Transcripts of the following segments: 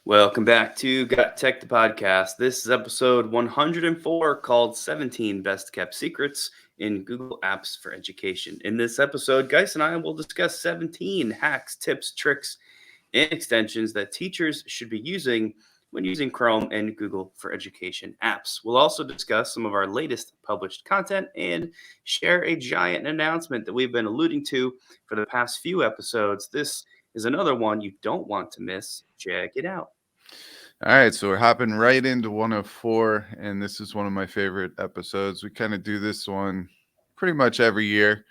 Welcome back to GotTech the Podcast. This is episode 104 called 17 Best Kept Secrets in Google Apps for Education. In this episode, Guise and I will discuss 17 hacks, tips, tricks, and extensions that teachers should be using when using Chrome and Google for Education apps. We'll also discuss some of our latest published content and share a giant announcement that we've been alluding to for the past few episodes. This is another one you don't want to miss. Check it out. All right, so we're hopping right into 104, and this is one of my favorite episodes. We kind of do this one pretty much every year,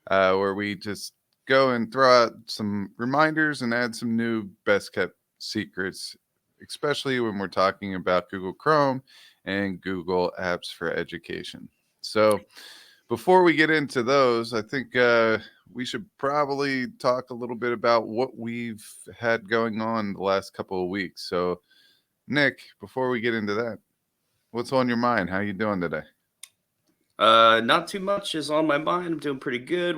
where we just go and throw out some reminders and add some new best kept secrets, especially when we're talking about Google Chrome and Google Apps for Education. So before we get into those, I think we should probably talk a little bit about what we've had going on the last couple of weeks. So Nick, before we get into that, what's on your mind? How you doing today? Not too much is on my mind. I'm doing pretty good.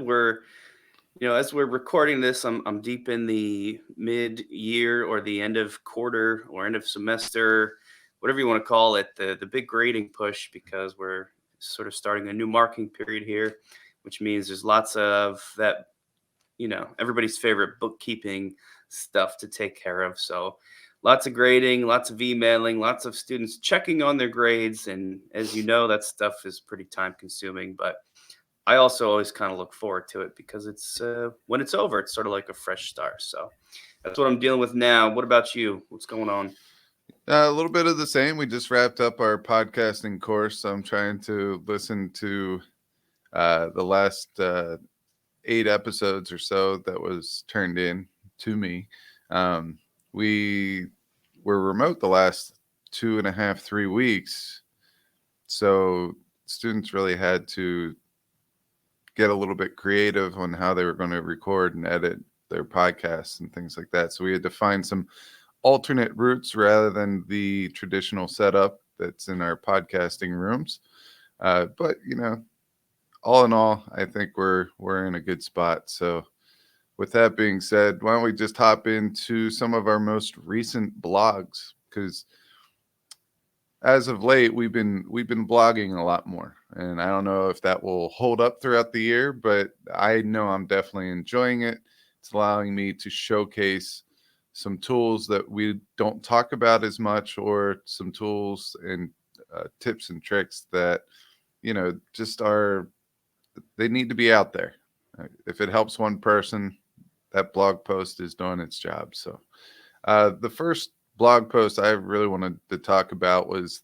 As we're recording this, I'm deep in the mid-year or the end of quarter or end of semester, whatever you want to call it, the big grading push, because we're sort of starting a new marking period here, which means there's lots of that, everybody's favorite bookkeeping stuff to take care of. So lots of grading, lots of emailing, lots of students checking on their grades. And as you know, that stuff is pretty time consuming. But I also always kind of look forward to it because it's when it's over, it's sort of like a fresh start. So that's what I'm dealing with now. What about you? What's going on? A little bit of the same. We just wrapped up our podcasting course. So I'm trying to listen to the last 8 episodes or so that was turned in to me. We were remote the last 2.5, 3 weeks. So students really had to get a little bit creative on how they were going to record and edit their podcasts and things like that. So we had to find some alternate routes rather than the traditional setup that's in our podcasting rooms. But all in all, I think we're in a good spot. So with that being said, why don't we just hop into some of our most recent blogs? Because as of late, we've been blogging a lot more, and I don't know if that will hold up throughout the year, but I know I'm definitely enjoying it. It's allowing me to showcase some tools that we don't talk about as much, or some tools and tips and tricks that just they need to be out there. If it helps one person, that blog post is doing its job. So the first blog post I really wanted to talk about was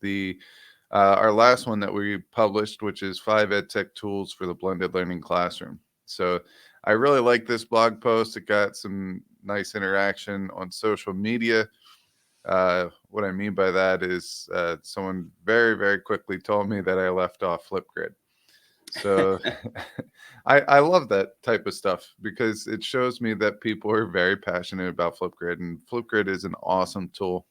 our last one that we published, which is 5 EdTech tools for the blended learning classroom. So I really like this blog post. It got some nice interaction on social media. What I mean by that is someone very, very quickly told me that I left off Flipgrid. So I love that type of stuff because it shows me that people are very passionate about Flipgrid, and Flipgrid is an awesome tool.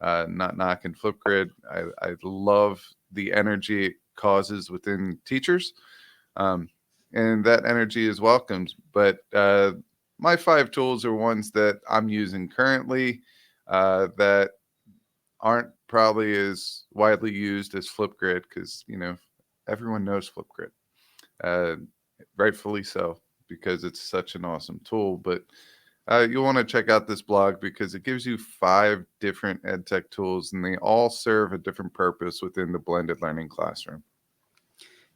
Not knocking Flipgrid. I love the energy it causes within teachers, and that energy is welcomed. But my 5 tools are ones that I'm using currently that aren't probably as widely used as Flipgrid because, everyone knows Flipgrid, rightfully so, because it's such an awesome tool. But you'll want to check out this blog because it gives you 5 different EdTech tools, and they all serve a different purpose within the blended learning classroom.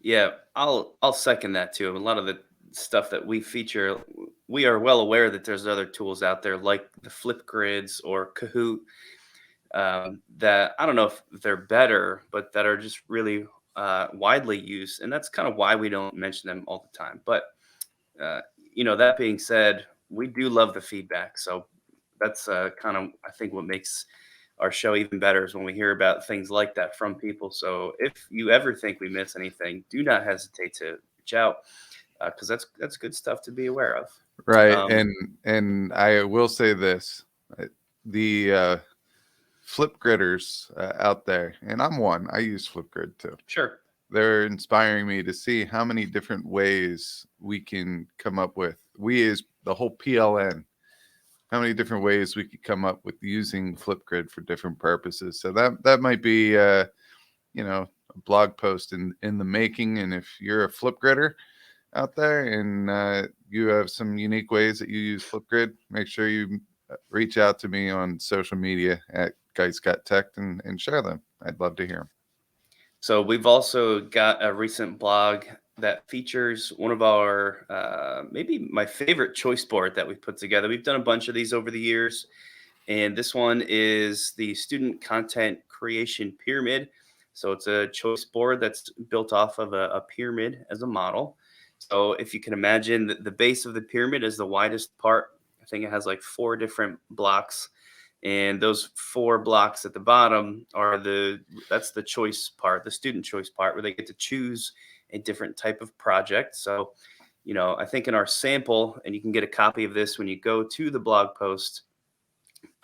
Yeah, I'll second that too. A lot of the stuff that we feature, we are well aware that there's other tools out there like the Flipgrids or Kahoot that I don't know if they're better, but that are just really widely used, and that's kind of why we don't mention them all the time. But that being said, we do love the feedback, so that's kind of I think what makes our show even better is when we hear about things like that from people. So if you ever think we miss anything, do not hesitate to reach out because that's good stuff to be aware of. Right, and I will say this: the Flipgridders out there, and I'm one. I use Flipgrid too. Sure. They're inspiring me to see how many different ways we can come up with. We as the whole PLN, how many different ways we could come up with using Flipgrid for different purposes. So that might be a blog post in the making. And if you're a Flipgridder out there and you have some unique ways that you use Flipgrid, make sure you reach out to me on social media at GotTechED and share them. I'd love to hear them. So we've also got a recent blog that features one of our maybe my favorite choice board that we've put together. We've done a bunch of these over the years, and this one is the student content creation pyramid. So it's a choice board that's built off of a pyramid as a model. So if you can imagine, the base of the pyramid is the widest part. I think it has like 4 different blocks, and those 4 blocks at the bottom are that's the choice part, the student choice part, where they get to choose a different type of project. So, I think in our sample, and you can get a copy of this when you go to the blog post,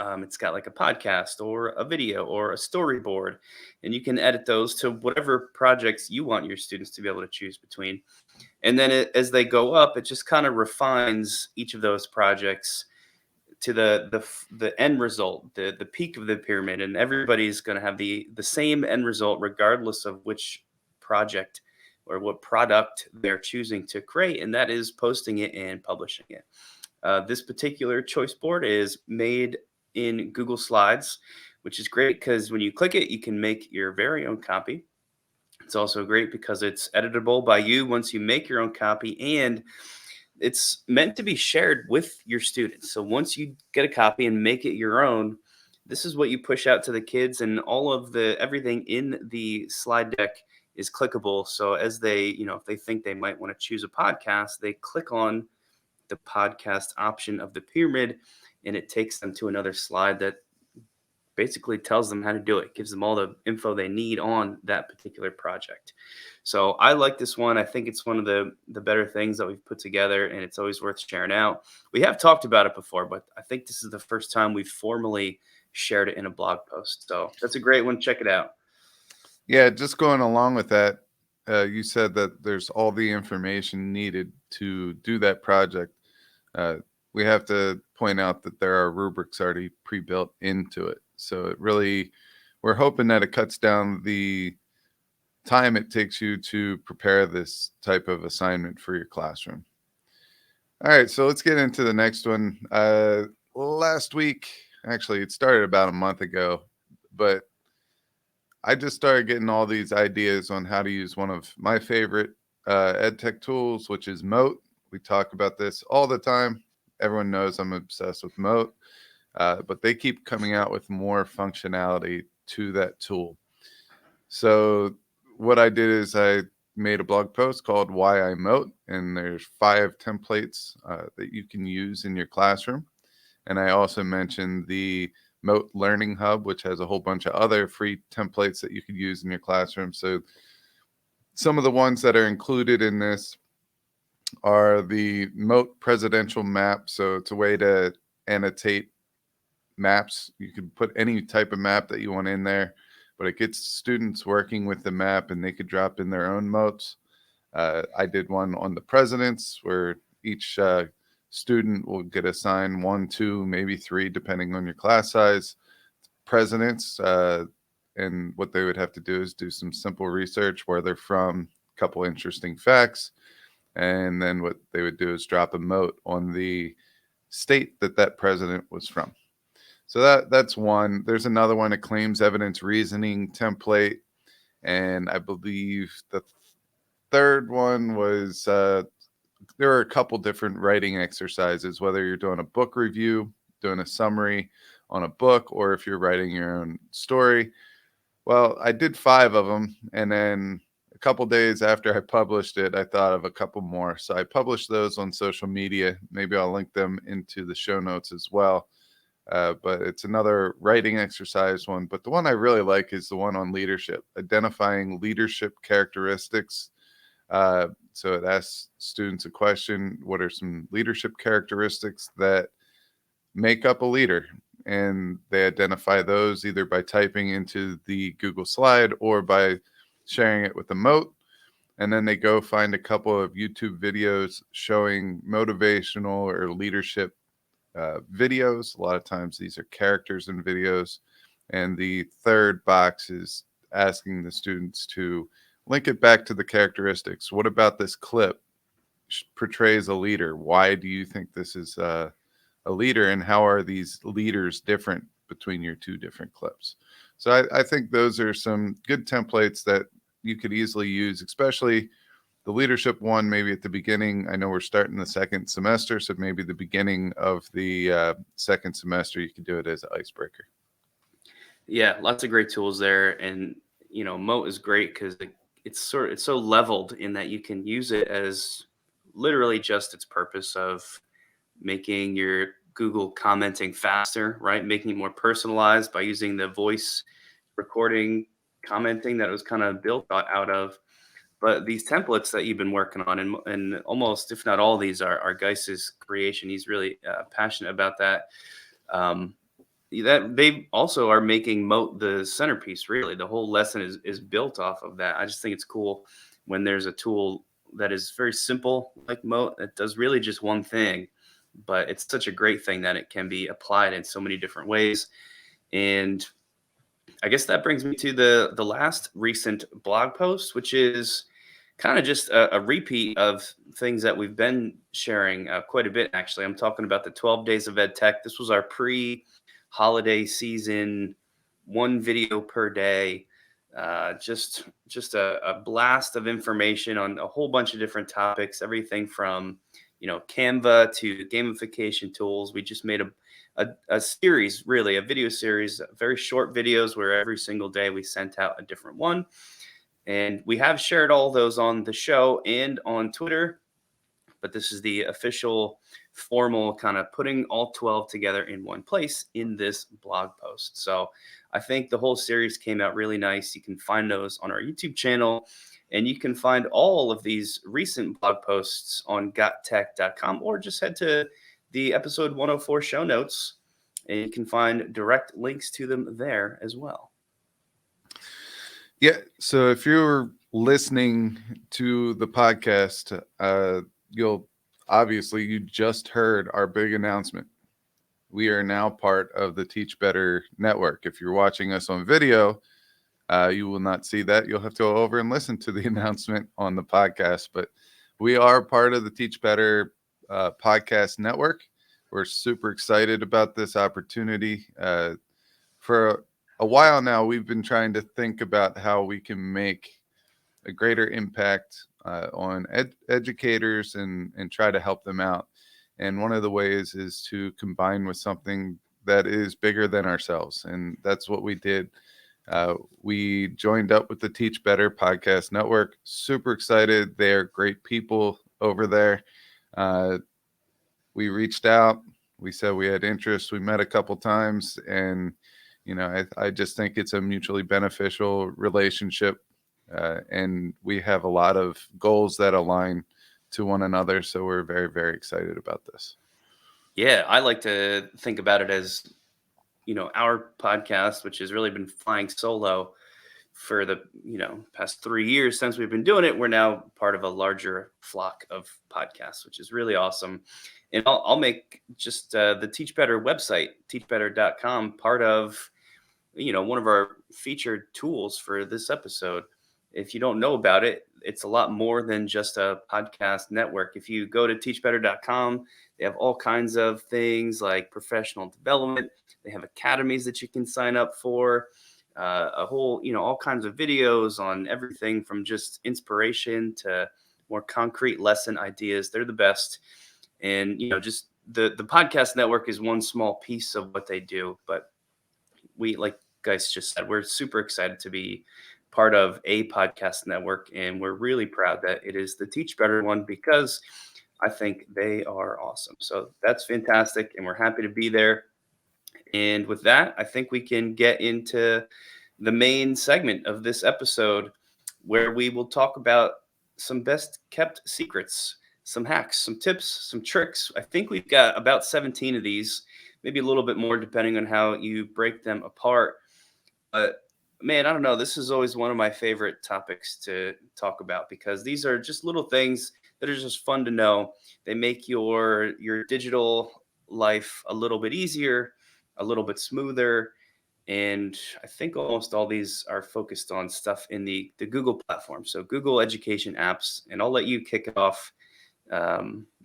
it's got like a podcast or a video or a storyboard, and you can edit those to whatever projects you want your students to be able to choose between. And then as they go up, it just kind of refines each of those projects to the end result, the peak of the pyramid, and everybody's going to have the same end result regardless of which project or what product they're choosing to create, and that is posting it and publishing it. This particular choice board is made in Google Slides, which is great because when you click it, you can make your very own copy. It's also great because it's editable by you once you make your own copy, and it's meant to be shared with your students. So once you get a copy and make it your own, this is what you push out to the kids, and all of everything in the slide deck is clickable. So as they, if they think they might want to choose a podcast, they click on the podcast option of the pyramid, and it takes them to another slide that basically tells them how to do it, gives them all the info they need on that particular project. So I like this one. I think it's one of the better things that we've put together, and it's always worth sharing out. We have talked about it before, but I think this is the first time we've formally shared it in a blog post. So that's a great one. Check it out. Yeah, just going along with that, you said that there's all the information needed to do that project. We have to point out that there are rubrics already pre-built into it. So we're hoping that it cuts down the time it takes you to prepare this type of assignment for your classroom. All right, so let's get into the next one. Last week, actually, it started about a month ago, but I just started getting all these ideas on how to use one of my favorite EdTech tools, which is Mote. We talk about this all the time. Everyone knows I'm obsessed with Mote, but they keep coming out with more functionality to that tool. So what I did is I made a blog post called Why I Mote, and there's 5 templates that you can use in your classroom. And I also mentioned the Mote Learning Hub, which has a whole bunch of other free templates that you could use in your classroom. So some of the ones that are included in this are the Mote Presidential Map. So it's a way to annotate maps. You can put any type of map that you want in there, but it gets students working with the map, and they could drop in their own motes. I did one on the presidents where each student will get assigned 1, 2, maybe 3, depending on your class size, presidents. And what they would have to do is do some simple research, where they're from, a couple interesting facts. And then what they would do is drop a mote on the state that president was from. So that's one. There's another one, a claims evidence reasoning template. And I believe the third one was there are a couple different writing exercises, whether you're doing a book review, doing a summary on a book, or if you're writing your own story. Well, I did 5 of them, and then a couple days after I published it, I thought of a couple more. So I published those on social media. Maybe I'll link them into the show notes as well. But it's another writing exercise one. But the one I really like is the one on leadership, identifying leadership characteristics. So it asks students a question: what are some leadership characteristics that make up a leader? And they identify those either by typing into the Google slide or by sharing it with the Mote. And then they go find a couple of YouTube videos showing motivational or leadership videos. A lot of times these are characters in videos. And the third box is asking the students to link it back to the characteristics. What about this clip portrays a leader? Why do you think this is a leader, and how are these leaders different between your two different clips? So I think those are some good templates that you could easily use, especially the leadership one, maybe at the beginning. I know we're starting the second semester, so maybe the beginning of the second semester, you could do it as an icebreaker. Yeah, lots of great tools there, and Moat is great because it's so leveled in that you can use it as literally just its purpose of making your Google commenting faster, right? Making it more personalized by using the voice recording commenting that was kind of built out of. But these templates that you've been working on, and almost, if not all, these are Guise's creation. He's really passionate about that. Um, that they also are making Moat the centerpiece. Really, the whole lesson is built off of that. I just think it's cool when there's a tool that is very simple like Moat that does really just one thing, but it's such a great thing that it can be applied in so many different ways. And I guess that brings me to the last recent blog post, which is kind of just a repeat of things that we've been sharing quite a bit. Actually, I'm talking about the 12 Days of Edtech. This was our pre-holiday season, one video per day. Just a blast of information on a whole bunch of different topics, everything from Canva to gamification tools. We just made a series, really a video series, very short videos where every single day we sent out a different one. And we have shared all those on the show and on Twitter, but this is the official formal kind of putting all 12 together in one place in this blog post. So I think the whole series came out really nice. You can find those on our YouTube channel, and you can find all of these recent blog posts on GotTech.com, or just head to the episode 104 show notes, and you can find direct links to them there as well. Yeah. So if you're listening to the podcast, you just heard our big announcement. We are now part of the Teach Better network. If you're watching us on video, you will not see that. You'll have to go over and listen to the announcement on the podcast. But we are part of the Teach Better podcast network. We're super excited about this opportunity. For a while now, we've been trying to think about how we can make a greater impact on educators and try to help them out. And one of the ways is to combine with something that is bigger than ourselves. And that's what we did. We joined up with the Teach Better Podcast Network. Super excited. They're great people over there. We reached out. We said we had interest. We met a couple times, and I just think it's a mutually beneficial relationship, and we have a lot of goals that align to one another. So we're very, very excited about this. Yeah, I like to think about it as, our podcast, which has really been flying solo for the, past 3 years since we've been doing it. We're now part of a larger flock of podcasts, which is really awesome. And I'll make just the Teach Better website, teachbetter.com, part of, one of our featured tools for this episode. If you don't know about it, it's a lot more than just a podcast network. If you go to teachbetter.com, they have all kinds of things like professional development. They have academies that you can sign up for, a whole, all kinds of videos on everything from just inspiration to more concrete lesson ideas. They're the best. And, just the podcast network is one small piece of what they do. But we, like Guys just said, we're super excited to be part of a podcast network, and we're really proud that it is the Teach Better one because I think they are awesome. So that's fantastic, and we're happy to be there. And with that, I think we can get into the main segment of this episode where we will talk about some best kept secrets, some hacks, some tips, some tricks. I think we've got about 17 of these, maybe a little bit more depending on how you break them apart. But man, I don't know. This is always one of my favorite topics to talk about because these are just little things that are just fun to know. They make your digital life a little bit easier, a little bit smoother. And I think almost all these are focused on stuff in the Google platform. So Google education apps. And I'll let you kick it off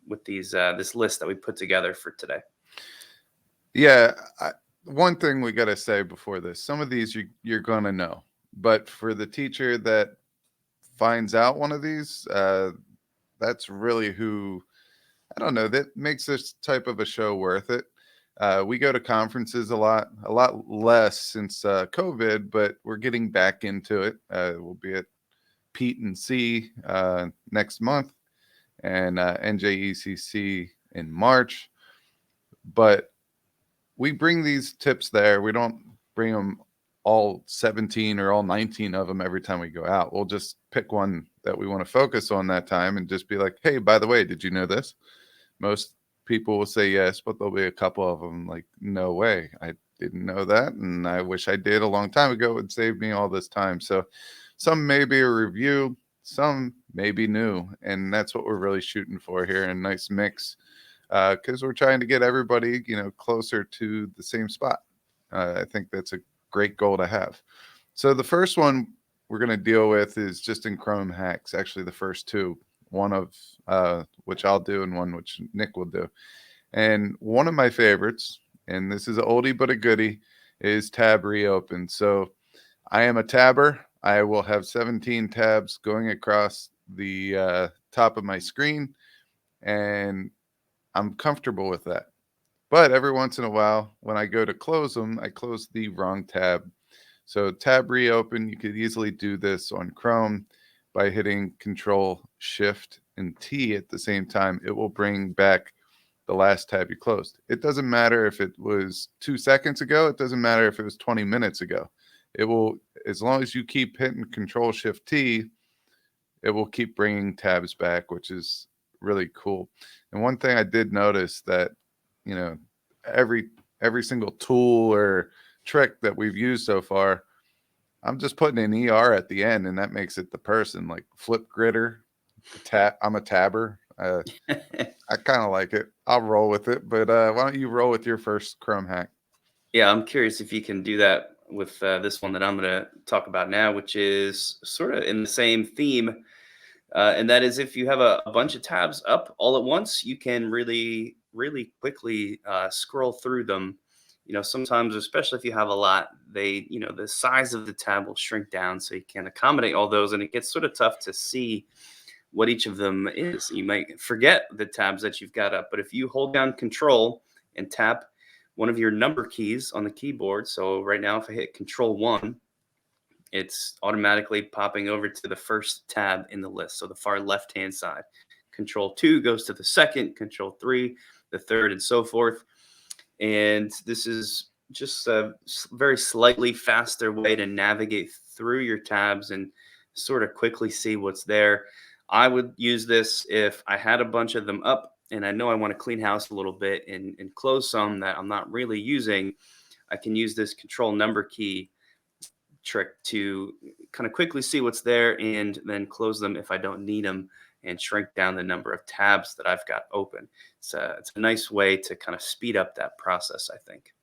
with this list that we put together for today. Yeah. One thing we got to say before this, some of these you're going to know. But for the teacher that finds out one of these, that's really who, I don't know, that makes this type of a show worth it. We go to conferences a lot less since COVID, but we're getting back into it. We'll be at Pete and C next month, and NJECC in March. But we bring these tips there. We don't bring them all 17 or all 19 of them every time we go out. We'll just pick one that we want to focus on that time and just be like, hey, by the way, did you know this? Most people will say yes, but there'll be a couple of them like, no way, I didn't know that. And I wish I did a long time ago. It would save me all this time. So some may be a review, some may be new. And that's what we're really shooting for here. A nice mix, because we're trying to get everybody, closer to the same spot. I think that's a great goal to have. So the first one we're going to deal with is just in Chrome hacks. Actually, the first two, one of which I'll do and one which Nick will do. And one of my favorites, and this is an oldie but a goodie, is tab reopen. So I am a tabber. I will have 17 tabs going across the top of my screen, and I'm comfortable with that. But every once in a while, when I go to close them, I close the wrong tab. So tab reopen, you could easily do this on Chrome by hitting Control, Shift, and T at the same time. It will bring back the last tab you closed. It doesn't matter if it was 2 seconds ago. It doesn't matter if it was 20 minutes ago. It will, as long as you keep hitting Control, Shift, T, it will keep bringing tabs back, which is really cool. And one thing I did notice that, every single tool or trick that we've used so far, I'm just putting an ER at the end, and that makes it the person, like Flip Gritter. I'm a tabber. I kind of like it. I'll roll with it. But why don't you roll with your first Chrome hack? Yeah, I'm curious if you can do that with this one that I'm going to talk about now, which is sort of in the same theme. And that is if you have a bunch of tabs up all at once, you can really, really quickly scroll through them. Sometimes, especially if you have a lot, the size of the tab will shrink down so you can accommodate all those. And it gets sort of tough to see what each of them is. You might forget the tabs that you've got up, but if you hold down Control and tap one of your number keys on the keyboard, so right now if I hit Control 1, it's automatically popping over to the first tab in the list, so the far left-hand side. Control 2 goes to the second, Control 3, the third, and so forth. And this is just a very slightly faster way to navigate through your tabs and sort of quickly see what's there. I would use this if I had a bunch of them up and I know I want to clean house a little bit and close some that I'm not really using. I can use this Control number key trick to kind of quickly see what's there and then close them if I don't need them and shrink down the number of tabs that I've got open. It's a nice way to kind of speed up that process, I think.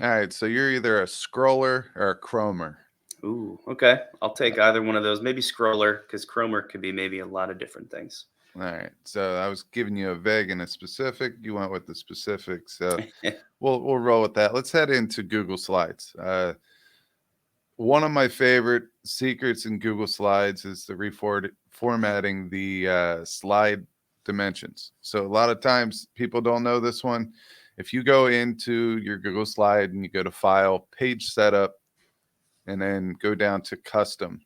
All right, so you're either a scroller or a chromer. Ooh, okay. I'll take either one of those. Maybe scroller, because chromer could be maybe a lot of different things. All right, so I was giving you a vague and a specific. You went with the specific, so we'll roll with that. Let's head into Google Slides. One of my favorite secrets in Google Slides is the reformatting the slide dimensions. So a lot of times people don't know this one. If you go into your Google Slide and you go to File, Page Setup, and then go down to Custom,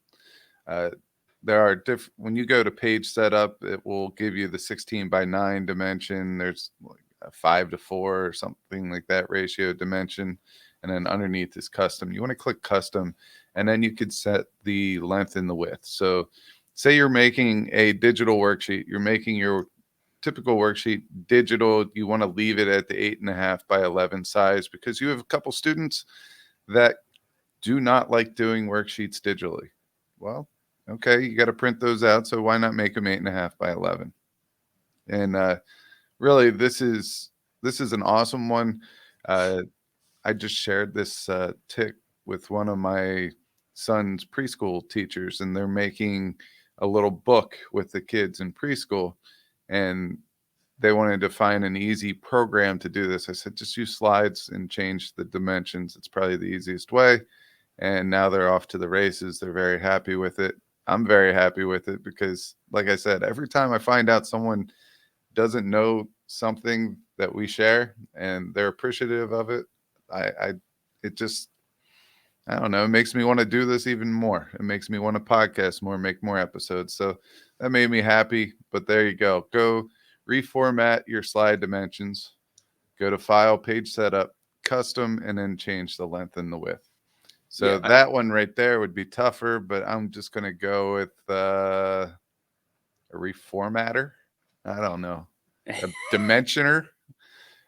there are different. When you go to Page Setup, it will give you the 16:9 dimension. There's like a 5:4 or something like that ratio dimension. And then underneath is custom. You want to click custom, and then you could set the length and the width. So say you're making a digital worksheet. You're making your typical worksheet digital. You want to leave it at the 8.5 by 11 size because you have a couple students that do not like doing worksheets digitally. Well, okay, you got to print those out. So why not make them 8.5 by 11? And really, this is this is an awesome one. I just shared this tick with one of my son's preschool teachers, and they're making a little book with the kids in preschool, and they wanted to find an easy program to do this. I said, just use slides and change the dimensions. It's probably the easiest way. And now they're off to the races. They're very happy with it. I'm very happy with it because, like I said, every time I find out someone doesn't know something that we share and they're appreciative of it, it just, I don't know, it makes me want to do this even more. It makes me want to podcast more, make more episodes. So that made me happy. But there you go. Go reformat your slide dimensions, go to file, page setup, custom, and then change the length and the width. So that one right there would be tougher, but I'm just going to go with a reformatter. I don't know. A dimensioner.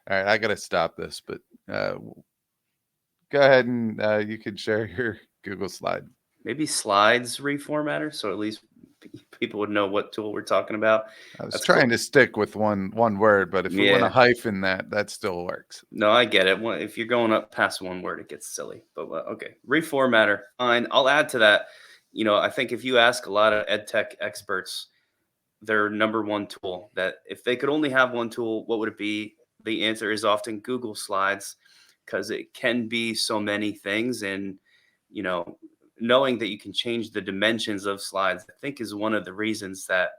All right, I got to stop this, but go ahead and you can share your Google slide. Maybe slides reformatter, so at least people would know what tool we're talking about. I was trying to stick with one word, but if we want to hyphen that still works. No, I get it. If you're going up past one word, it gets silly. But okay, reformatter, fine. I'll add to that. I think if you ask a lot of EdTech experts, their number one tool, that if they could only have one tool, what would it be? The answer is often Google Slides, because it can be so many things. And, knowing that you can change the dimensions of slides, I think is one of the reasons that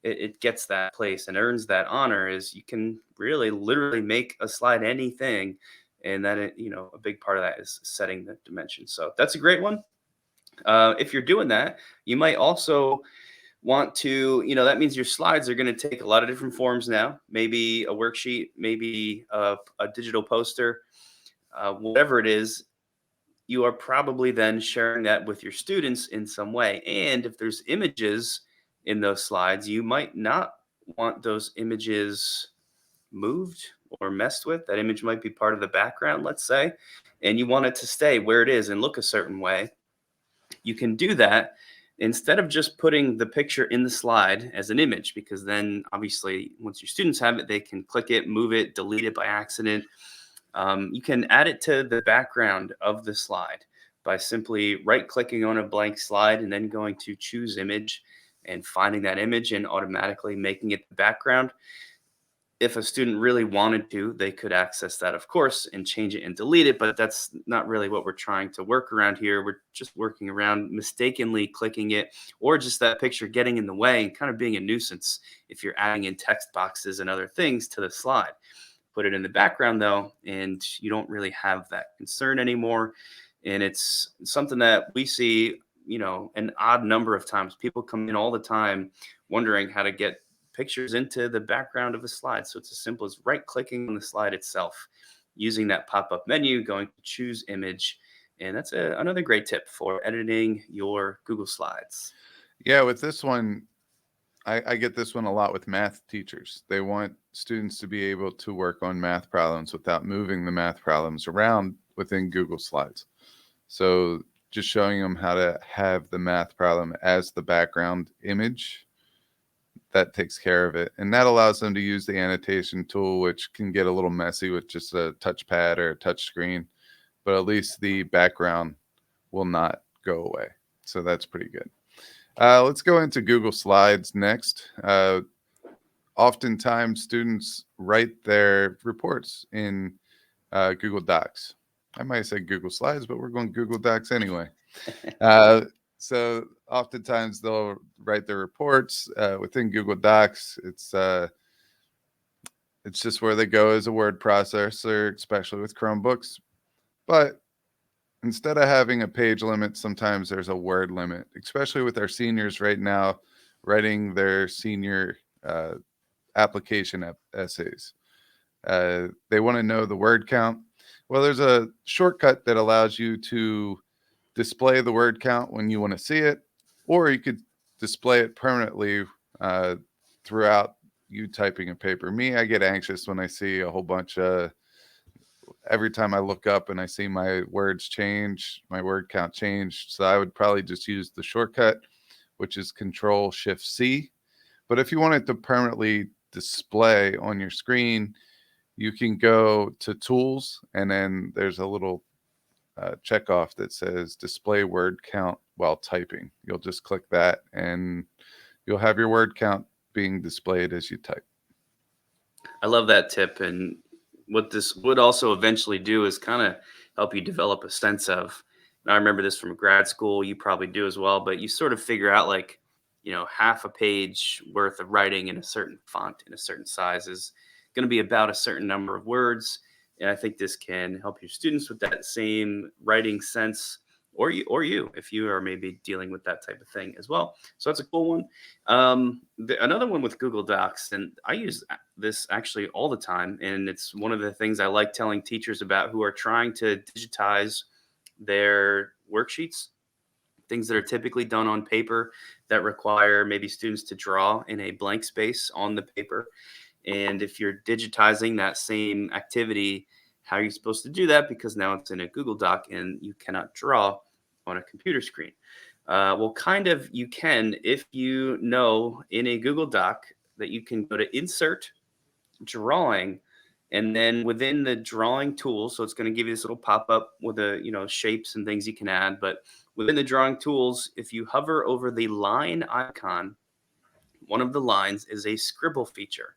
it gets that place and earns that honor, is you can really literally make a slide anything. And that, a big part of that is setting the dimensions. So that's a great one. If you're doing that, you might also want to, that means your slides are going to take a lot of different forms now, maybe a worksheet, maybe a digital poster, whatever it is. You are probably then sharing that with your students in some way. And if there's images in those slides, you might not want those images moved or messed with. That image might be part of the background, let's say, and you want it to stay where it is and look a certain way. You can do that instead of just putting the picture in the slide as an image, because then obviously once your students have it, they can click it, move it, delete it by accident. You can add it to the background of the slide by simply right-clicking on a blank slide and then going to choose image and finding that image and automatically making it the background. If a student really wanted to, they could access that, of course, and change it and delete it, but that's not really what we're trying to work around here. We're just working around mistakenly clicking it, or just that picture getting in the way and kind of being a nuisance if you're adding in text boxes and other things to the slide. Put it in the background though, and you don't really have that concern anymore. And it's something that we see, an odd number of times. People come in all the time wondering how to get pictures into the background of a slide. So it's as simple as right-clicking on the slide itself, using that pop-up menu, going to choose image. And that's another great tip for editing your Google Slides. Yeah, with this one, I get this one a lot with math teachers. They want students to be able to work on math problems without moving the math problems around within Google Slides. So just showing them how to have the math problem as the background image, that takes care of it. And that allows them to use the annotation tool, which can get a little messy with just a touchpad or a touch screen, but at least the background will not go away. So that's pretty good. Let's go into Google Slides next. Oftentimes, students write their reports in Google Docs. I might say Google Slides, but we're going Google Docs anyway. So oftentimes they'll write their reports within Google Docs. It's just where they go as a word processor, especially with Chromebooks. But instead of having a page limit, sometimes there's a word limit, especially with our seniors right now writing their senior application essays. They want to know the word count. Well, there's a shortcut that allows you to display the word count when you want to see it, or you could display it permanently throughout you typing a paper. Me, I get anxious when I see a whole bunch of, every time I look up and I see my words change, my word count change. So I would probably just use the shortcut, which is Control-Shift-C. But if you want it to permanently display on your screen, you can go to tools, and then there's a little check off that says display word count while typing. You'll just click that and you'll have your word count being displayed as you type. I love that tip. And what this would also eventually do is kind of help you develop a sense of, and I remember this from grad school, you probably do as well, but you sort of figure out like, half a page worth of writing in a certain font in a certain size is going to be about a certain number of words. And I think this can help your students with that same writing sense, or you, if you are maybe dealing with that type of thing as well. So that's a cool one. Another one with Google Docs, and I use this actually all the time, and it's one of the things I like telling teachers about who are trying to digitize their worksheets, things that are typically done on paper that require maybe students to draw in a blank space on the paper. And if you're digitizing that same activity, how are you supposed to do that? Because now it's in a Google Doc and you cannot draw on a computer screen. Well, kind of you can if you know in a Google Doc that you can go to Insert, Drawing, and then within the drawing tool, so it's going to give you this little pop-up with shapes and things you can add. But within the drawing tools, if you hover over the line icon, one of the lines is a scribble feature.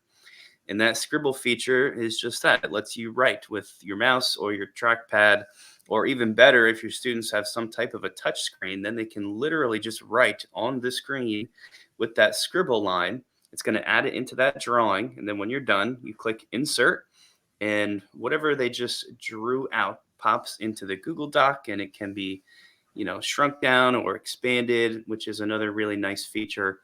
And that scribble feature is just that. It lets you write with your mouse or your trackpad, or even better, if your students have some type of a touch screen, then they can literally just write on the screen with that scribble line. It's going to add it into that drawing. And then when you're done, you click Insert, and whatever they just drew out pops into the Google Doc, and it can be, shrunk down or expanded, which is another really nice feature.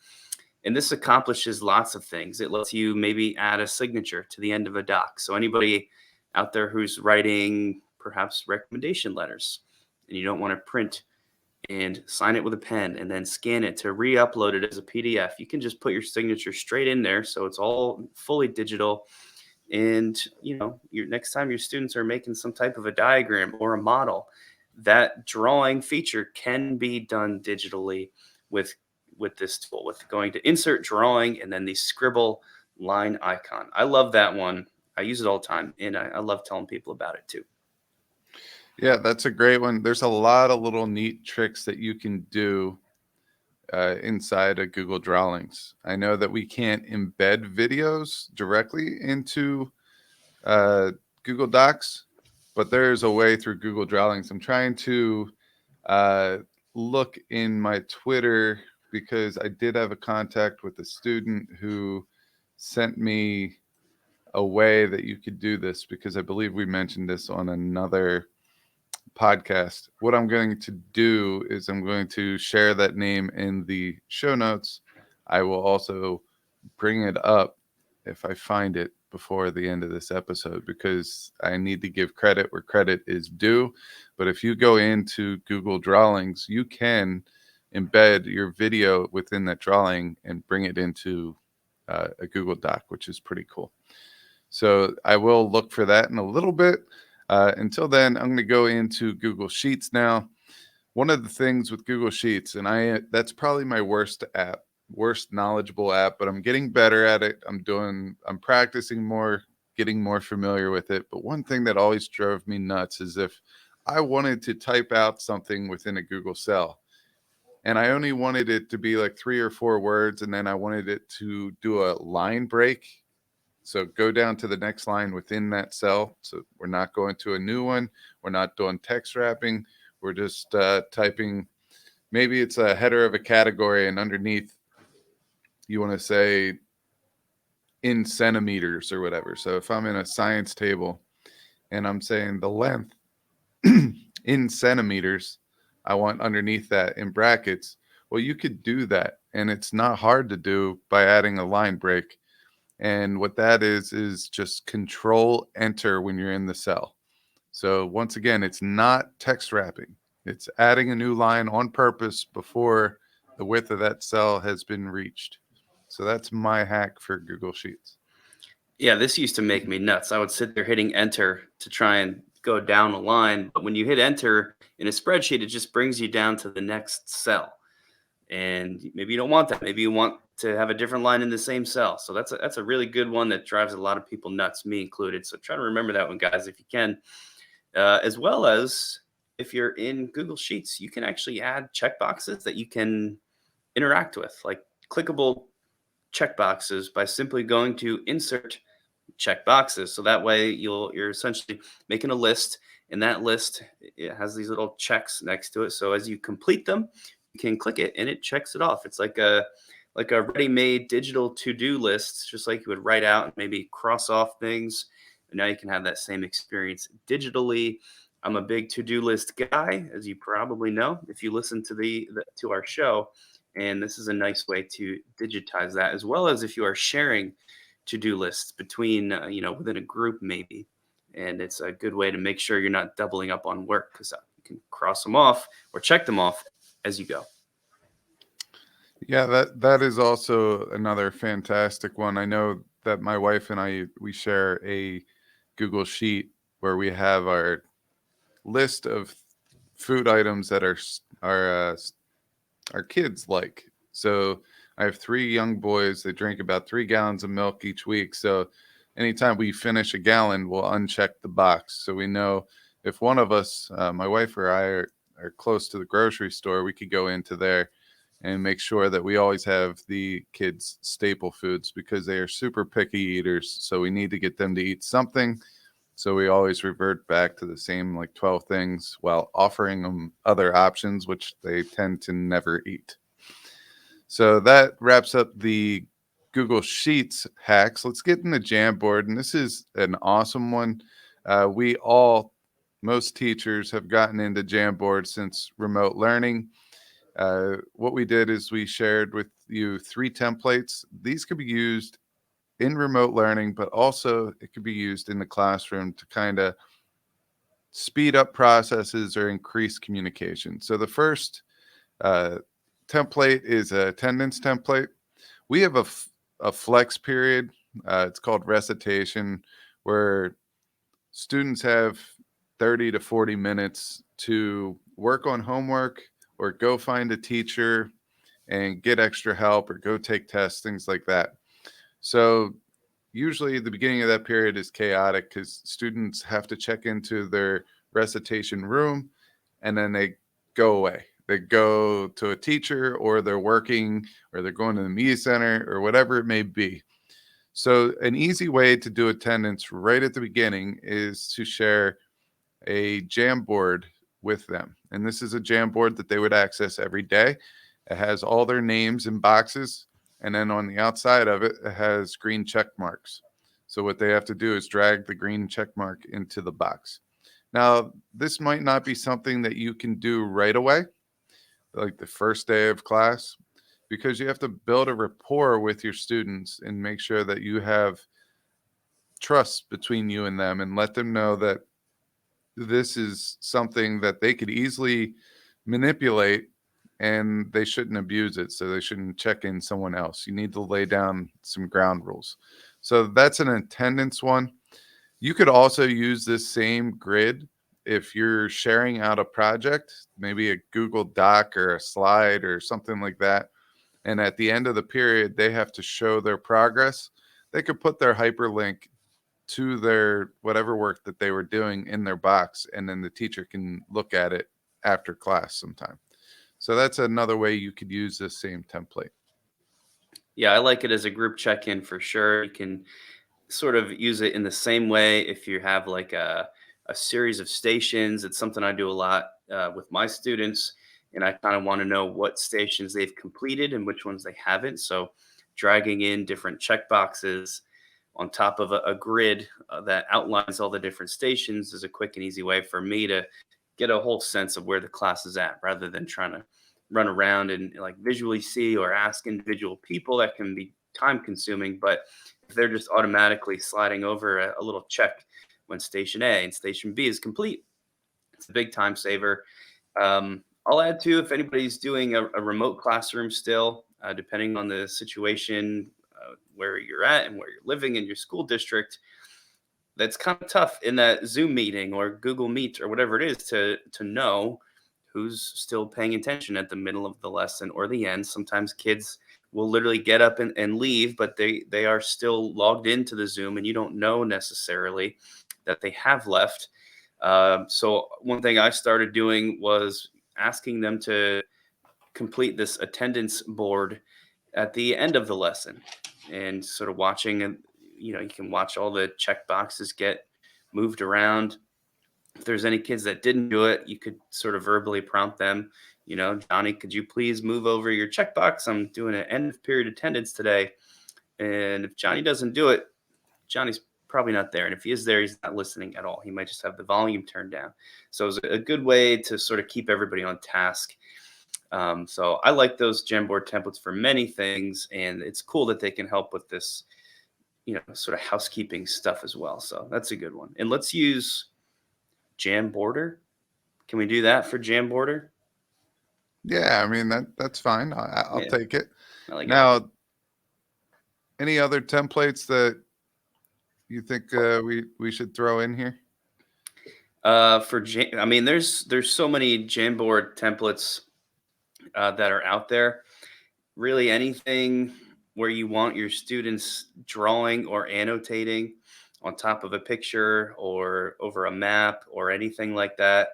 And this accomplishes lots of things. It lets you maybe add a signature to the end of a doc. So anybody out there who's writing perhaps recommendation letters and you don't want to print and sign it with a pen and then scan it to re-upload it as a PDF, you can just put your signature straight in there. So it's all fully digital. And, your next time your students are making some type of a diagram or a model, that drawing feature can be done digitally with this tool, with going to Insert, Drawing, and then the scribble line icon. I love that one. I use it all the time, and I love telling people about it too. Yeah, that's a great one. There's a lot of little neat tricks that you can do inside of Google Drawings. I know that we can't embed videos directly into Google Docs, but there's a way through Google Drawings. I'm trying to look in my Twitter because I did have a contact with a student who sent me a way that you could do this, because I believe we mentioned this on another podcast. What I'm going to do is I'm going to share that name in the show notes. I will also bring it up if I find it before the end of this episode, because I need to give credit where credit is due. But if you go into Google Drawings, you can embed your video within that drawing and bring it into a Google Doc, which is pretty cool. So I will look for that in a little bit. Until then, I'm going to go into Google Sheets now. One of the things with Google Sheets, and that's probably my worst knowledgeable app, but I'm getting better at it. I'm practicing more, getting more familiar with it. But one thing that always drove me nuts is if I wanted to type out something within a Google cell, and I only wanted it to be like 3 or 4 words, and then I wanted it to do a line break. So go down to the next line within that cell. So we're not going to a new one. We're not doing text wrapping. We're just typing. Maybe it's a header of a category, and underneath you want to say in centimeters or whatever. So if I'm in a science table and I'm saying the length in centimeters, I want underneath that in brackets. Well, you could do that, and it's not hard to do by adding a line break. And what that is just Control Enter when you're in the cell. So once again, it's not text wrapping. It's adding a new line on purpose before the width of that cell has been reached. So that's my hack for Google Sheets. Yeah, this used to make me nuts. I would sit there hitting enter to try and go down a line. But when you hit enter in a spreadsheet, it just brings you down to the next cell. and maybe you don't want that. Maybe you want to have a different line in the same cell. So that's a really good one that drives a lot of people nuts, me included. So try to remember that one, guys, if you can. As well as if you're in Google Sheets, you can actually add checkboxes that you can interact with, like clickable checkboxes by simply going to insert check boxes. So that way you're essentially making a list, and that list, it has these little checks next to it. So as you complete them, you can click it and it checks it off. It's like a ready-made digital to-do list, just like you would write out and maybe cross off things. And now you can have that same experience digitally. I'm a big to-do list guy, as you probably know if you listen to to our show. And this is a nice way to digitize that, as well as if you are sharing to-do lists between within a group maybe. And it's a good way to make sure you're not doubling up on work, because you can cross them off or check them off as you go. Yeah, that is also another fantastic one. I know that my wife and we share a Google Sheet where we have our list of food items that our kids like. So I have 3 young boys. They drink about 3 gallons of milk each week. So anytime we finish a gallon, we'll uncheck the box. So we know if one of us, my wife or I, are close to the grocery store, we could go into there and make sure that we always have the kids' staple foods, because they are super picky eaters. So we need to get them to eat something. So we always revert back to the same like 12 things while offering them other options, which they tend to never eat. So that wraps up the Google Sheets hacks. Let's get in the Jamboard. And this is an awesome one. Most teachers have gotten into Jamboard since remote learning. What we did is we shared with you 3 templates. These could be used in remote learning, but also it could be used in the classroom to kind of speed up processes or increase communication. So the first template is a attendance template. We have a flex period. It's called recitation, where students have 30 to 40 minutes to work on homework or go find a teacher and get extra help or go take tests, things like that. So usually the beginning of that period is chaotic because students have to check into their recitation room and then they go away. They go to a teacher, or they're working, or they're going to the media center, or whatever it may be. So an easy way to do attendance right at the beginning is to share a Jamboard with them. And this is a Jamboard that they would access every day. It has all their names in boxes. And then on the outside of it, it has green check marks. So what they have to do is drag the green check mark into the box. Now, this might not be something that you can do right away, like the first day of class, because you have to build a rapport with your students and make sure that you have trust between you and them, and let them know that this is something that they could easily manipulate and they shouldn't abuse it. So they shouldn't check in someone else. You need to lay down some ground rules. So that's an attendance one. You could also use this same grid if you're sharing out a project, maybe a Google Doc or a slide or something like that. And at the end of the period, they have to show their progress. They could put their hyperlink to their whatever work that they were doing in their box, and then the teacher can look at it after class sometime. So that's another way you could use this same template. Yeah, I like it as a group check-in for sure. You can sort of use it in the same way if you have like a series of stations. It's something I do a lot with my students, and I kind of want to know what stations they've completed and which ones they haven't. So dragging in different checkboxes on top of a grid that outlines all the different stations is a quick and easy way for me to get a whole sense of where the class is at, rather than trying to run around and like visually see or ask individual people. That can be time consuming. But if they're just automatically sliding over a little check when station A and station B is complete, it's a big time saver. I'll add too, if anybody's doing a remote classroom still, depending on the situation, where you're at and where you're living in your school district, that's kind of tough in that Zoom meeting or Google Meet or whatever it is to know who's still paying attention at the middle of the lesson or the end. Sometimes kids will literally get up and leave, but they are still logged into the Zoom, and you don't know necessarily that they have left. So one thing I started doing was asking them to complete this attendance board at the end of the lesson, and sort of watching, and you can watch all the check boxes get moved around. If there's any kids that didn't do it, you could sort of verbally prompt them, Johnny, could you please move over your checkbox? I'm doing an end of period attendance today. And if Johnny doesn't do it, Johnny's probably not there. And if he is there, he's not listening at all. He might just have the volume turned down. So it's a good way to sort of keep everybody on task. So I like those Jamboard templates for many things, and it's cool that they can help with this, sort of housekeeping stuff as well. So that's a good one. And let's use Jamboarder. Can we do that for Jamboarder? Yeah, I mean that's fine. I'll take it. I like Now, it. any other templates that you think we should throw in here? I mean, there's so many Jamboard templates that are out there. Really, anything where you want your students drawing or annotating on top of a picture or over a map or anything like that.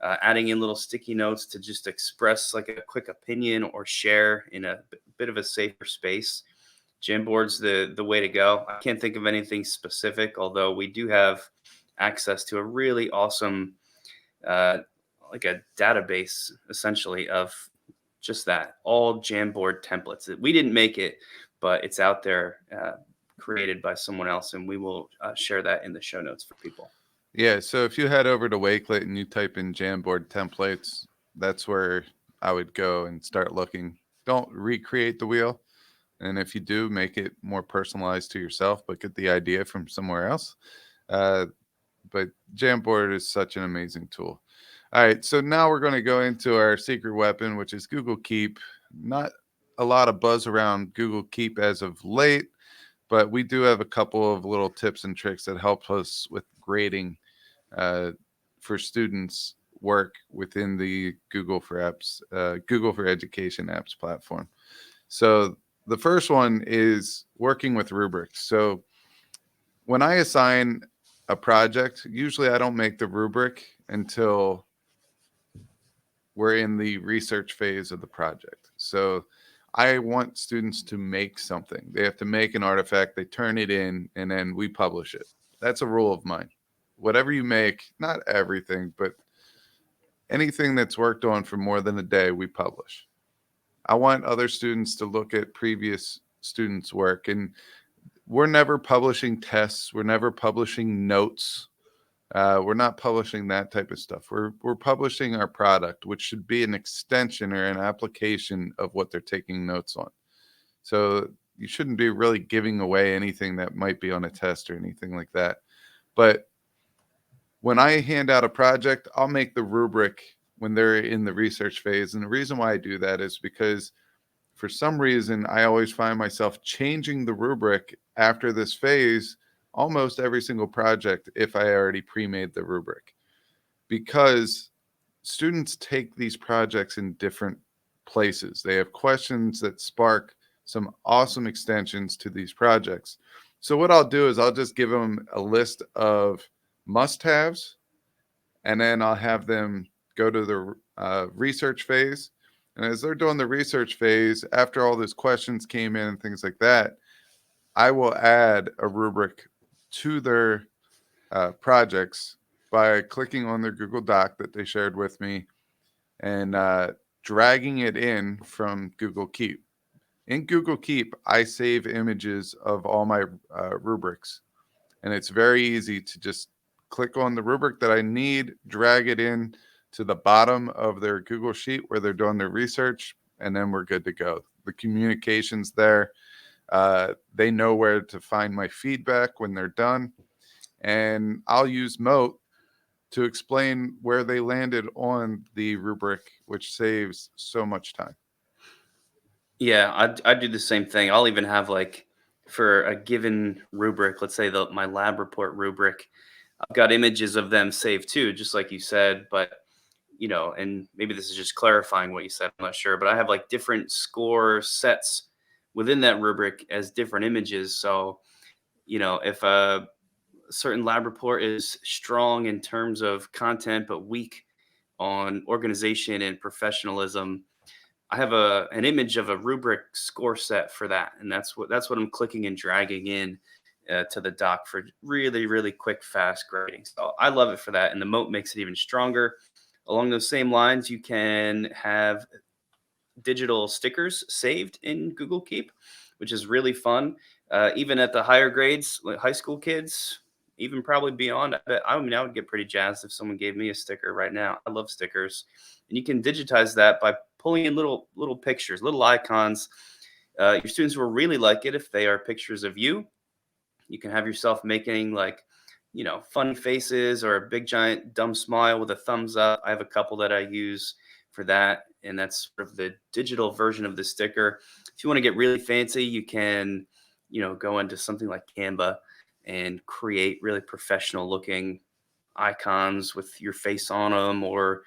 Adding in little sticky notes to just express like a quick opinion or share in a bit of a safer space. Jamboard's the way to go. I can't think of anything specific, although we do have access to a really awesome, like a database essentially of just that, all Jamboard templates. We didn't make it, but it's out there, created by someone else, and we will share that in the show notes for people. Yeah, so if you head over to Wakelet and you type in Jamboard templates, that's where I would go and start looking. Don't recreate the wheel. And if you do, make it more personalized to yourself, but get the idea from somewhere else. But Jamboard is such an amazing tool. All right, so now we're going to go into our secret weapon, which is Google Keep. Not a lot of buzz around Google Keep as of late, but we do have a couple of little tips and tricks that help us with grading for students' work within the Google for Education apps platform. So the first one is working with rubrics. So when I assign a project, usually I don't make the rubric until we're in the research phase of the project. So I want students to make something. They have to make an artifact, they turn it in, and then we publish it. That's a rule of mine. Whatever you make, not everything, but anything that's worked on for more than a day, we publish. I want other students to look at previous students' work, and we're never publishing tests. We're never publishing notes. We're not publishing that type of stuff. We're publishing our product, which should be an extension or an application of what they're taking notes on. So you shouldn't be really giving away anything that might be on a test or anything like that. But when I hand out a project, I'll make the rubric when they're in the research phase. And the reason why I do that is because for some reason, I always find myself changing the rubric after this phase almost every single project if I already pre-made the rubric, because students take these projects in different places. They have questions that spark some awesome extensions to these projects. So what I'll do is I'll just give them a list of must-haves, and then I'll have them go to the research phase. And as they're doing the research phase, after all those questions came in and things like that, I will add a rubric to their projects by clicking on their Google Doc that they shared with me and dragging it in from Google Keep. In Google Keep, I save images of all my rubrics, and it's very easy to just click on the rubric that I need, drag it in to the bottom of their Google Sheet where they're doing their research, and then we're good to go. The communication's there. They know where to find my feedback when they're done. And I'll use Mote to explain where they landed on the rubric, which saves so much time. Yeah, I do the same thing. I'll even have, like, for a given rubric, let's say my lab report rubric, I've got images of them saved too, just like you said. But and maybe this is just clarifying what you said, I'm not sure, but I have like different score sets within that rubric as different images. So, if a certain lab report is strong in terms of content, but weak on organization and professionalism, I have an image of a rubric score set for that, and that's what I'm clicking and dragging in to the doc for really really quick fast grading. So I love it for that, and the Moat makes it even stronger. Along those same lines, you can have digital stickers saved in Google Keep, which is really fun. Even at the higher grades, like high school kids, even probably beyond. I would get pretty jazzed if someone gave me a sticker right now. I love stickers, and you can digitize that by pulling in little pictures, little icons. Your students will really like it if they are pictures of you. You can have yourself making like, funny faces or a big giant dumb smile with a thumbs up. I have a couple that I use for that, and that's sort of the digital version of the sticker. If you want to get really fancy, you can, go into something like Canva and create really professional looking icons with your face on them, or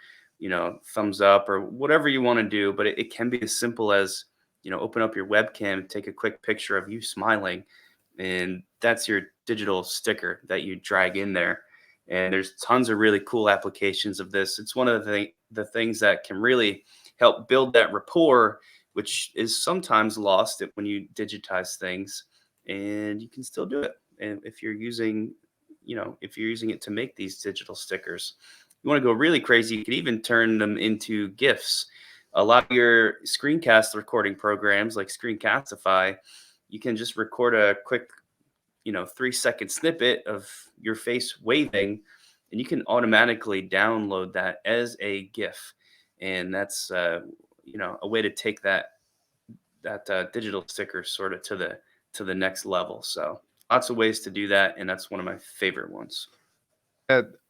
thumbs up, or whatever you want to do. But it can be as simple as, open up your webcam, take a quick picture of you smiling, and that's your digital sticker that you drag in there. And there's tons of really cool applications of this. It's one of the things that can really help build that rapport, which is sometimes lost when you digitize things. And you can still do it. And if you're using it to make these digital stickers, you want to go really crazy, you can even turn them into GIFs. A lot of your screencast recording programs like Screencastify, you can just record a quick 3-second snippet of your face waving, and you can automatically download that as a GIF. And that's a way to take that digital sticker sort of to the next level. So lots of ways to do that, and that's one of my favorite ones.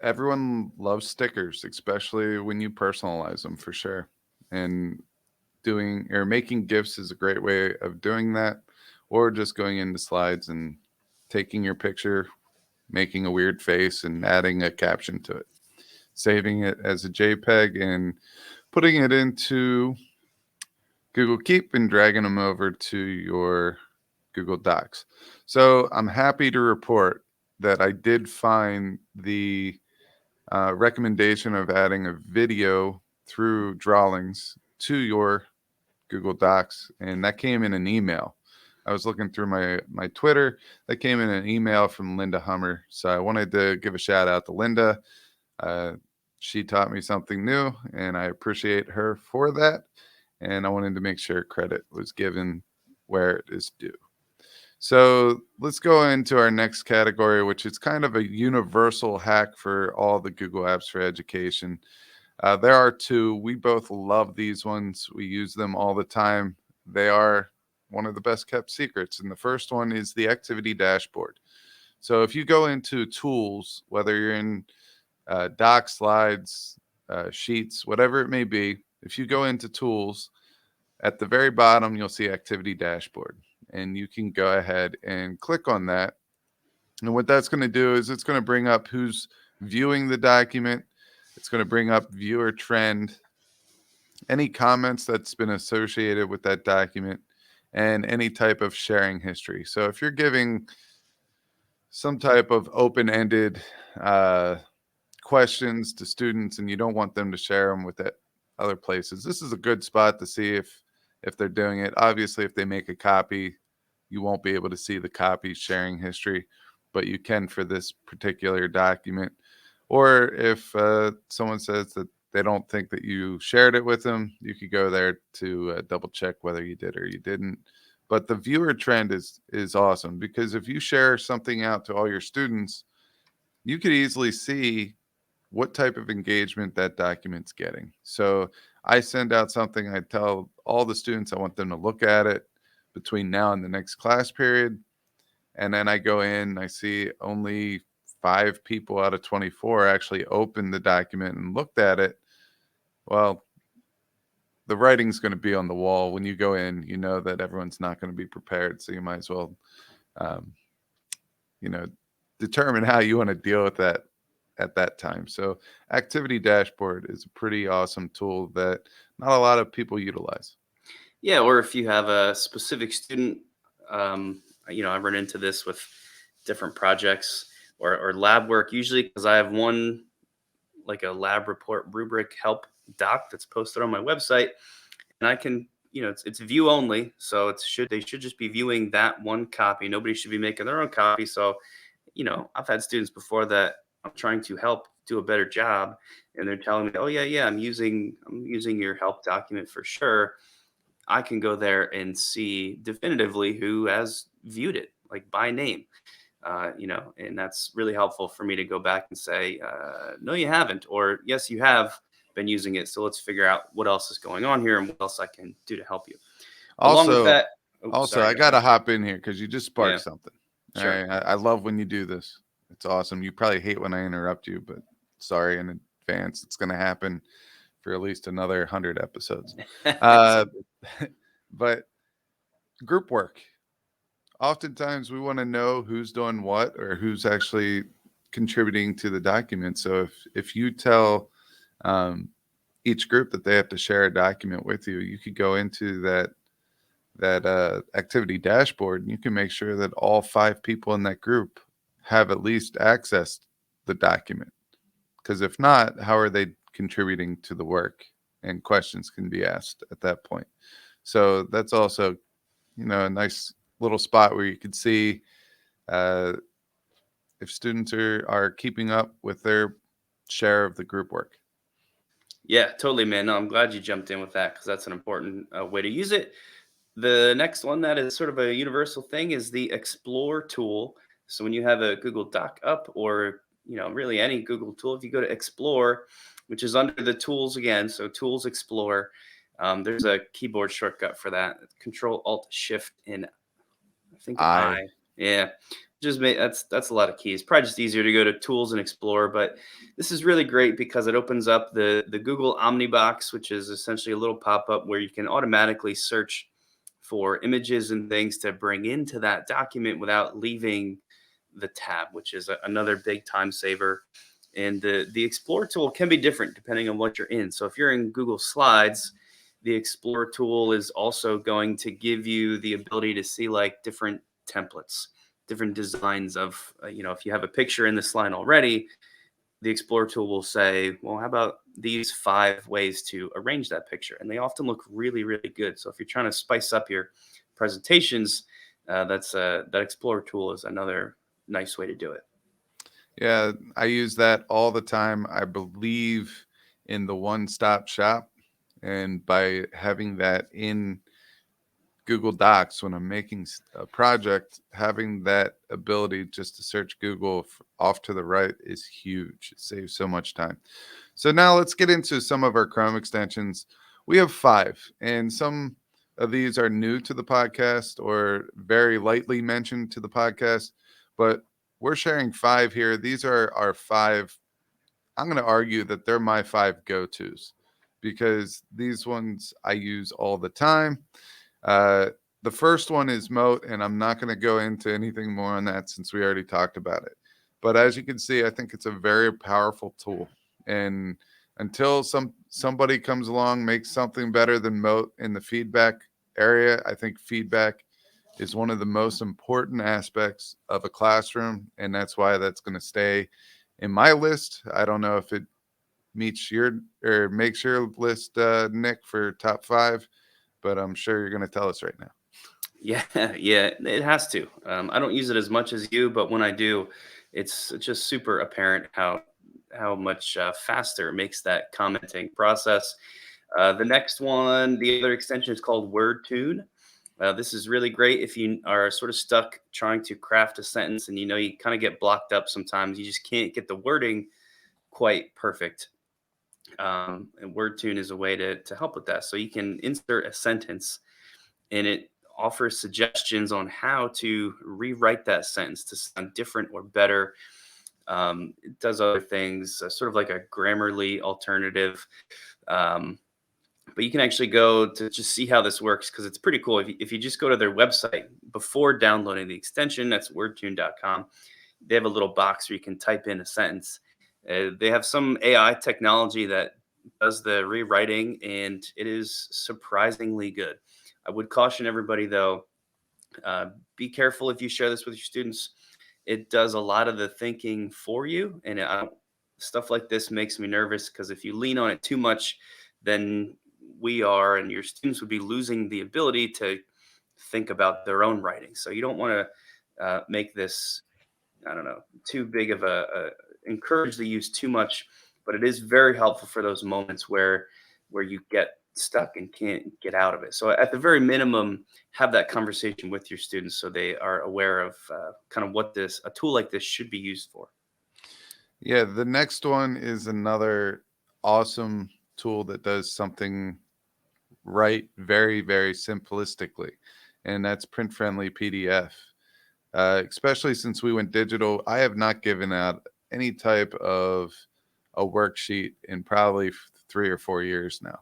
Everyone loves stickers, especially when you personalize them for sure. And doing or making GIFs is a great way of doing that, or just going into slides and taking your picture, making a weird face, and adding a caption to it, saving it as a JPEG, and putting it into Google Keep and dragging them over to your Google Docs. So I'm happy to report that I did find the recommendation of adding a video through drawings to your Google Docs, and that came in an email. I was looking through my Twitter. That came in an email from Linda Hummer. So I wanted to give a shout out to Linda. She taught me something new, and I appreciate her for that. And I wanted to make sure credit was given where it is due. So let's go into our next category, which is kind of a universal hack for all the Google apps for education. There are two. We both love these ones. We use them all the time. They are one of the best kept secrets. And the first one is the activity dashboard. So if you go into tools, whether you're in doc, slides, sheets, whatever it may be, if you go into tools, at the very bottom, you'll see activity dashboard. And you can go ahead and click on that. And what that's going to do is it's going to bring up who's viewing the document. It's going to bring up viewer trend, any comments that's been associated with that document, and any type of sharing history. So if you're giving some type of open-ended questions to students and you don't want them to share them with other places, this is a good spot to see if they're doing it. Obviously, if they make a copy, you won't be able to see the copy sharing history, but you can for this particular document. Or if someone says that they don't think that you shared it with them, you could go there to double check whether you did or you didn't. But the viewer trend is awesome, because if you share something out to all your students, you could easily see what type of engagement that document's getting. So I send out something, I tell all the students I want them to look at it between now and the next class period. And then I go in, I see only 5 people out of 24 actually opened the document and looked at it. Well, the writing's going to be on the wall. When you go in, you know that everyone's not going to be prepared. So you might as well, determine how you want to deal with that at that time. So Activity Dashboard is a pretty awesome tool that not a lot of people utilize. Yeah, or if you have a specific student, I run into this with different projects or lab work, usually because I have one like a lab report rubric help doc that's posted on my website, and I can, it's view only, so they should just be viewing that one copy. Nobody should be making their own copy. So, I've had students before that I'm trying to help do a better job, and they're telling me, "Oh yeah, I'm using your help document for sure." I can go there and see definitively who has viewed it, like by name, and that's really helpful for me to go back and say, no, you haven't, or yes, you have been using it. So let's figure out what else is going on here and what else I can do to help you. Along with Also, that, oh, sorry, I go ahead. gotta hop in here because you just Yeah, sparked something. All sure. right, I love when you do this. It's awesome. You probably hate when I interrupt you, but sorry in advance. It's gonna happen for at least another 100 episodes. It's Uh, all good. but group work. Oftentimes we want to know who's doing what or who's actually contributing to the document. So if you tell each group that they have to share a document with you, you could go into that activity dashboard and you can make sure that all 5 people in that group have at least accessed the document. Because if not, how are they contributing to the work? And questions can be asked at that point. So that's also, a nice little spot where you could see uh, if students are keeping up with their share of the group work. Yeah, totally, man. No, I'm glad you jumped in with that because that's an important way to use it. The next one that is sort of a universal thing is the Explore tool. So when you have a Google Doc up, or really any Google tool, if you go to Explore, which is under the tools again, so Tools Explore, there's a keyboard shortcut for that. Control Alt Shift and I think I I. Yeah, that's a lot of keys. Probably just easier to go to Tools and Explore, but this is really great because it opens up the Google Omnibox, which is essentially a little pop up where you can automatically search for images and things to bring into that document without leaving the tab, which is another big time saver. And the Explore tool can be different depending on what you're in. So if you're in Google Slides, the Explore tool is also going to give you the ability to see like different templates, different designs of, if you have a picture in the slide already, the Explore tool will say, well, how about these 5 ways to arrange that picture? And they often look really, really good. So if you're trying to spice up your presentations, that Explore tool is another nice way to do it. Yeah, I use that all the time. I believe in the one-stop shop, and by having that in Google Docs when I'm making a project, having that ability just to search Google off to the right is huge. It saves so much time. So now let's get into some of our Chrome extensions. We have 5, and some of these are new to the podcast or very lightly mentioned to the podcast, but we're sharing 5 here. These are our 5. I'm going to argue that they're my 5 go-tos because these ones I use all the time. Uh, the first one is Mote, and I'm not going to go into anything more on that since we already talked about it. But as you can see, I think it's a very powerful tool. And until somebody comes along, makes something better than Mote in the feedback area, I think feedback is one of the most important aspects of a classroom, and that's why that's going to stay in my list. I don't know if it meets your or makes your list, Nick, for top 5, but I'm sure you're going to tell us right now. Yeah, yeah, it has to. I don't use it as much as you, but when I do, it's just super apparent how much faster it makes that commenting process. The next one, the other extension is called WordTune. This is really great if you are sort of stuck trying to craft a sentence and you kind of get blocked up sometimes. You just can't get the wording quite perfect. And WordTune is a way to help with that. So you can insert a sentence and it offers suggestions on how to rewrite that sentence to sound different or better. It does other things, sort of like a Grammarly alternative. Um, but you can actually go to just see how this works because it's pretty cool. If you just go to their website before downloading the extension, that's wordtune.com, they have a little box where you can type in a sentence They have some AI technology that does the rewriting, and it is surprisingly good. I would caution everybody, though, be careful if you share this with your students. It does a lot of the thinking for you, and stuff like this makes me nervous because if you lean on it too much, then we are and your students would be losing the ability to think about their own writing. So you don't want to make this, I don't know, too big of encourage the use too much, but it is very helpful for those moments where you get stuck and can't get out of it. So at the very minimum, have that conversation with your students so they are aware of kind of what a tool like this should be used for. Yeah, the next one is another awesome tool that does something right very, very simplistically, and that's print friendly PDF. Especially since we went digital, I have not given out any type of a worksheet in probably 3 or 4 years now.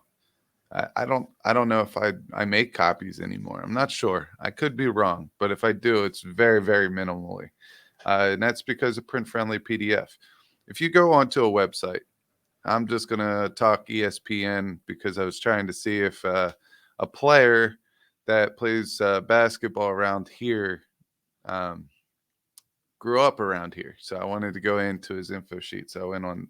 I don't know if I make copies anymore. I'm not sure. I could be wrong, but if I do, it's very, very minimally. And that's because of print friendly PDF. If you go onto a website, I'm just going to talk ESPN because I was trying to see if a player that plays basketball around here um, grew up around here. So I wanted to go into his info sheet. So I went on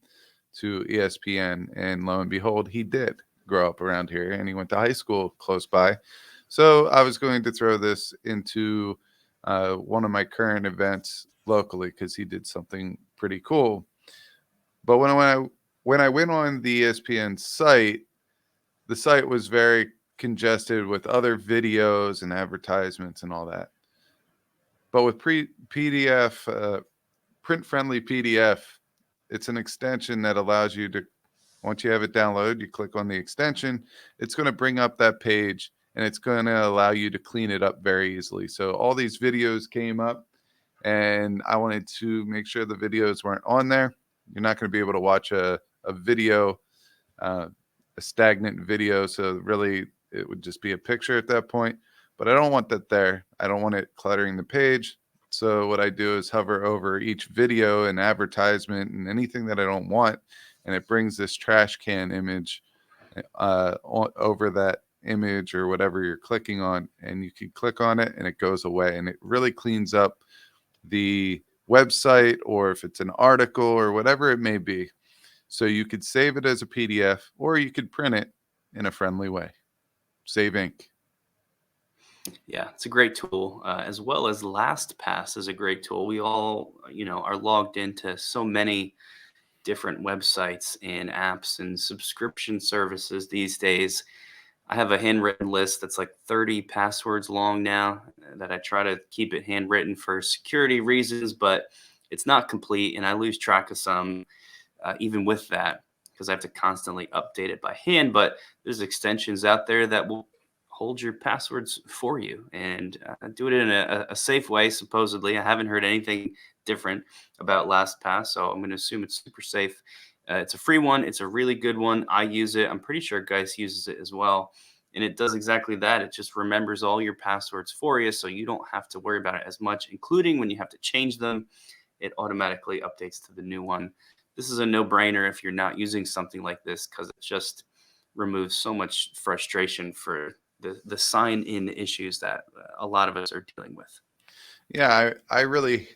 to ESPN, and lo and behold, he did grow up around here, and he went to high school close by. So I was going to throw this into one of my current events locally because he did something pretty cool. But when I went on the ESPN site, the site was very congested with other videos and advertisements and all that. But with PDF, print-friendly PDF, it's an extension that allows you to, once you have it downloaded, you click on the extension, it's going to bring up that page, and it's going to allow you to clean it up very easily. So all these videos came up, and I wanted to make sure the videos weren't on there. You're not going to be able to watch a video, a stagnant video. So really, it would just be a picture at that point. But I don't want that there. I don't want it cluttering the page. So what I do is hover over each video and advertisement and anything that I don't want, and it brings this trash can image over that image or whatever you're clicking on, and you can click on it and it goes away, and it really cleans up the website, or if it's an article or whatever it may be. So you could save it as a PDF, or you could print it in a friendly way. Save ink. Yeah, it's a great tool, as well as LastPass is a great tool. We all, are logged into so many different websites and apps and subscription services these days. I have a handwritten list that's like 30 passwords long now that I try to keep it handwritten for security reasons, but it's not complete and I lose track of some even with that because I have to constantly update it by hand. But there's extensions out there that will hold your passwords for you and do it in a safe way. Supposedly, I haven't heard anything different about LastPass, so I'm going to assume it's super safe. It's a free one. It's a really good one. I use it. I'm pretty sure Guise uses it as well. And it does exactly that. It just remembers all your passwords for you, so you don't have to worry about it as much, including when you have to change them. It automatically updates to the new one. This is a no-brainer if you're not using something like this because it just removes so much frustration for the sign-in issues that a lot of us are dealing with. Yeah, I really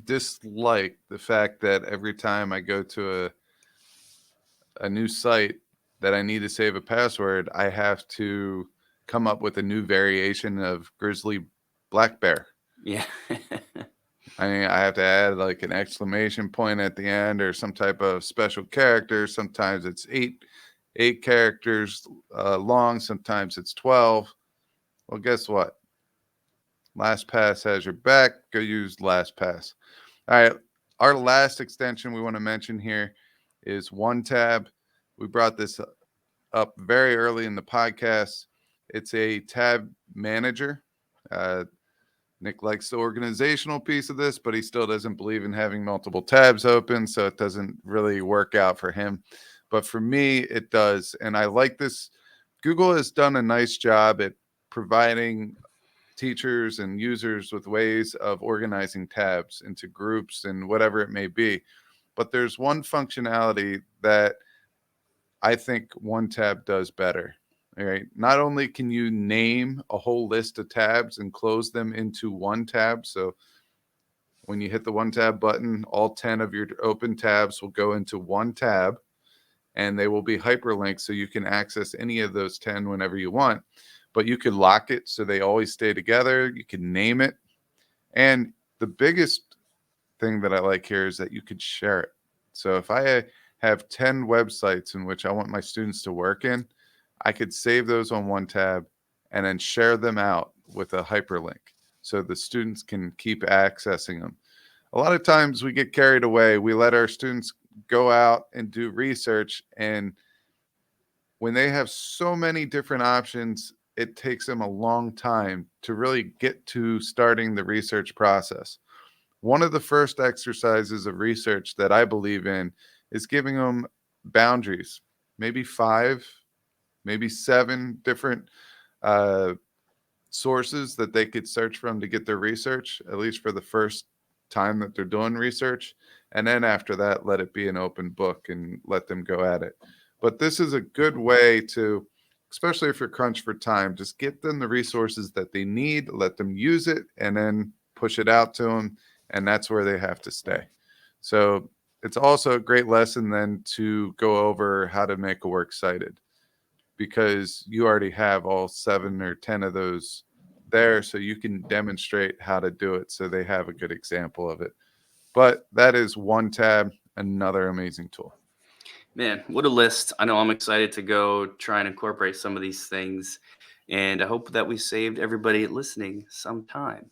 dislike the fact that every time I go to a new site that I need to save a password, I have to come up with a new variation of grizzly black bear. Yeah. I mean, I have to add like an exclamation point at the end or some type of special character. Sometimes it's eight characters long. Sometimes it's 12. Well, guess what? LastPass has your back. Go use LastPass. All right. Our last extension we want to mention here is OneTab. We brought this up very early in the podcast. It's a tab manager. Nick likes the organizational piece of this, but he still doesn't believe in having multiple tabs open, so it doesn't really work out for him. But for me, it does. And I like this. Google has done a nice job at providing teachers and users with ways of organizing tabs into groups and whatever it may be. But there's one functionality that I think one tab does better. All right. Not only can you name a whole list of tabs and close them into one tab. So when you hit the one tab button, all 10 of your open tabs will go into one tab and they will be hyperlinked so you can access any of those 10 whenever you want. But you could lock it so they always stay together. You can name it. And the biggest thing that I like here is that you could share it. So if I have 10 websites in which I want my students to work in, I could save those on one tab and then share them out with a hyperlink so the students can keep accessing them. A lot of times we get carried away. We let our students go out and do research, and when they have so many different options, it takes them a long time to really get to starting the research process. One of the first exercises of research that I believe in is giving them boundaries, maybe 5, maybe 7 different sources that they could search from to get their research, at least for the first time that they're doing research. And then after that, let it be an open book and let them go at it. But this is a good way to, especially if you're crunched for time, just get them the resources that they need, let them use it, and then push it out to them. And that's where they have to stay. So it's also a great lesson then to go over how to make a works cited, because you already have all 7 or 10 of those there, so you can demonstrate how to do it so they have a good example of it. But that is one tab, another amazing tool. Man, what a list. I know I'm excited to go try and incorporate some of these things. And I hope that we saved everybody listening some time.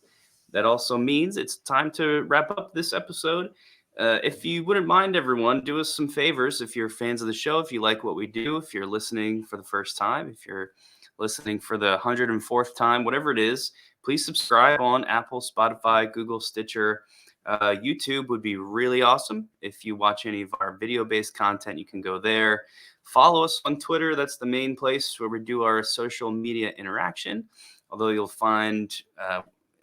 That also means it's time to wrap up this episode. If you wouldn't mind, everyone, do us some favors. If you're fans of the show, if you like what we do, if you're listening for the first time, if you're listening for the 104th time, whatever it is, please subscribe on Apple, Spotify, Google, Stitcher. YouTube would be really awesome. If you watch any of our video-based content, you can go there. Follow us on Twitter. That's the main place where we do our social media interaction. Although you'll find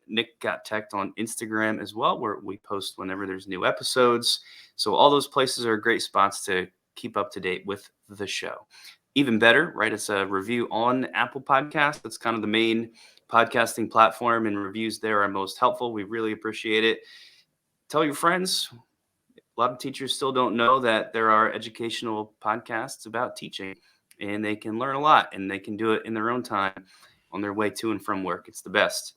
Nick GotTechED on Instagram as well, where we post whenever there's new episodes. So all those places are great spots to keep up to date with the show. Even better, write us a review on Apple Podcasts. That's kind of the main podcasting platform, and reviews there are most helpful. We really appreciate it. Tell your friends. A lot of teachers still don't know that there are educational podcasts about teaching, and they can learn a lot, and they can do it in their own time on their way to and from work. It's the best.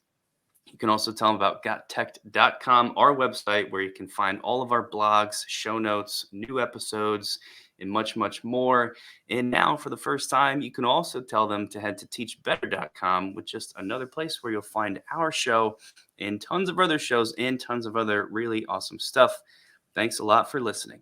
You can also tell them about GotTechED.com, our website, where you can find all of our blogs, show notes, new episodes, and much, much more. And now, for the first time, you can also tell them to head to TeachBetter.com, which is another place where you'll find our show and tons of other shows and tons of other really awesome stuff. Thanks a lot for listening.